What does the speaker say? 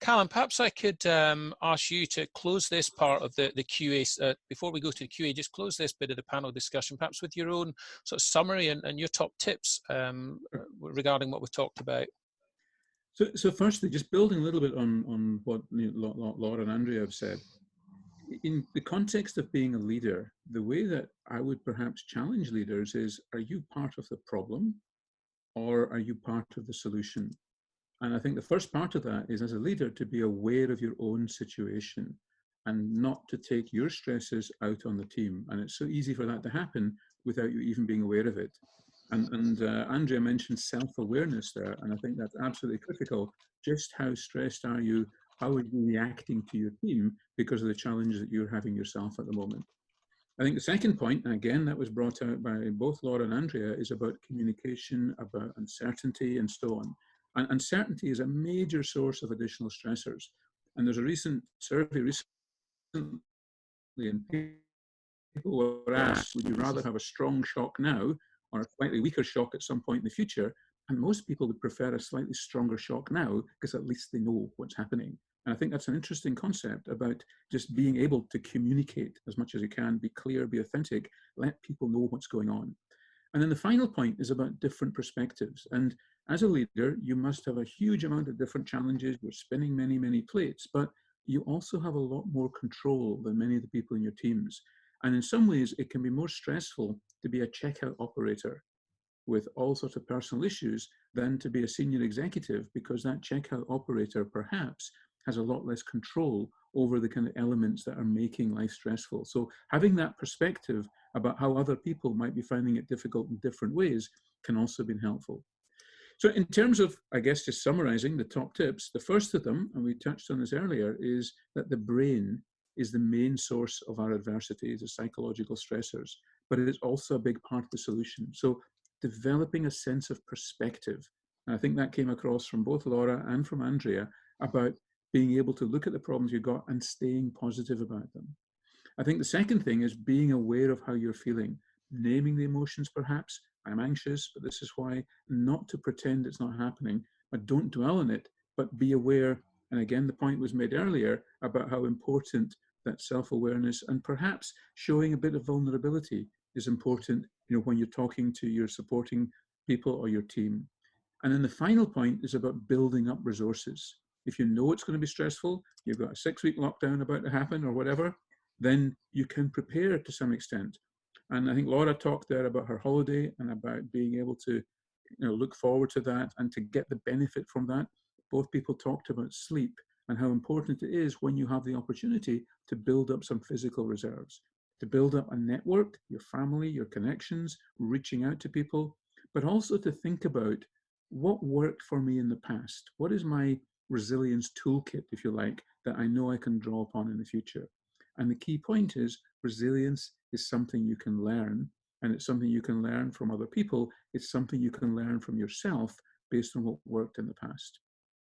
Callum, perhaps I could ask you to close this part of the QA. Before we go to the QA, just close this bit of the panel discussion, perhaps with your own sort of summary and your top tips regarding what we've talked about. So firstly, just building a little bit on what Laura and Andrea have said. In the context of being a leader, the way that I would perhaps challenge leaders is, are you part of the problem or are you part of the solution? And I think the first part of that is, as a leader, to be aware of your own situation and not to take your stresses out on the team. And it's so easy for that to happen without you even being aware of it. And Andrea mentioned self-awareness there, and I think that's absolutely critical. Just how stressed are you? How are you reacting to your team because of the challenges that you're having yourself at the moment? I think the second point, and again, that was brought out by both Laura and Andrea, is about communication, about uncertainty, and so on. And uncertainty is a major source of additional stressors. And there's a recent survey recently, and people were asked, would you rather have a strong shock now or a slightly weaker shock at some point in the future? And most people would prefer a slightly stronger shock now because at least they know what's happening. And I think that's an interesting concept about just being able to communicate as much as you can, be clear, be authentic, let people know what's going on. And then the final point is about different perspectives. And as a leader, you must have a huge amount of different challenges. You're spinning many, many plates, but you also have a lot more control than many of the people in your teams. And in some ways, it can be more stressful to be a checkout operator with all sorts of personal issues than to be a senior executive, because that checkout operator perhaps has a lot less control over the kind of elements that are making life stressful. So having that perspective about how other people might be finding it difficult in different ways can also be helpful. So in terms of, I guess, just summarizing the top tips, the first of them, and we touched on this earlier, is that the brain is the main source of our adversity, the psychological stressors, but it is also a big part of the solution. So developing a sense of perspective, and I think that came across from both Laura and from Andrea, about being able to look at the problems you got and staying positive about them. I think the second thing is being aware of how you're feeling, naming the emotions perhaps. I'm anxious, but this is why. Not to pretend it's not happening, but don't dwell on it, but be aware. And again, the point was made earlier about how important that self-awareness and perhaps showing a bit of vulnerability is important, when you're talking to your supporting people or your team. And then the final point is about building up resources. If you know it's going to be stressful, you've got a 6-week lockdown about to happen or whatever, then you can prepare to some extent. And I think Laura talked there about her holiday and about being able to look forward to that and to get the benefit from that. Both people talked about sleep and how important it is when you have the opportunity to build up some physical reserves, to build up a network, your family, your connections, reaching out to people, but also to think about what worked for me in the past. What is my resilience toolkit, if you like, that I know I can draw upon in the future? And the key point is resilience is something you can learn, and it's something you can learn from other people. It's something you can learn from yourself based on what worked in the past.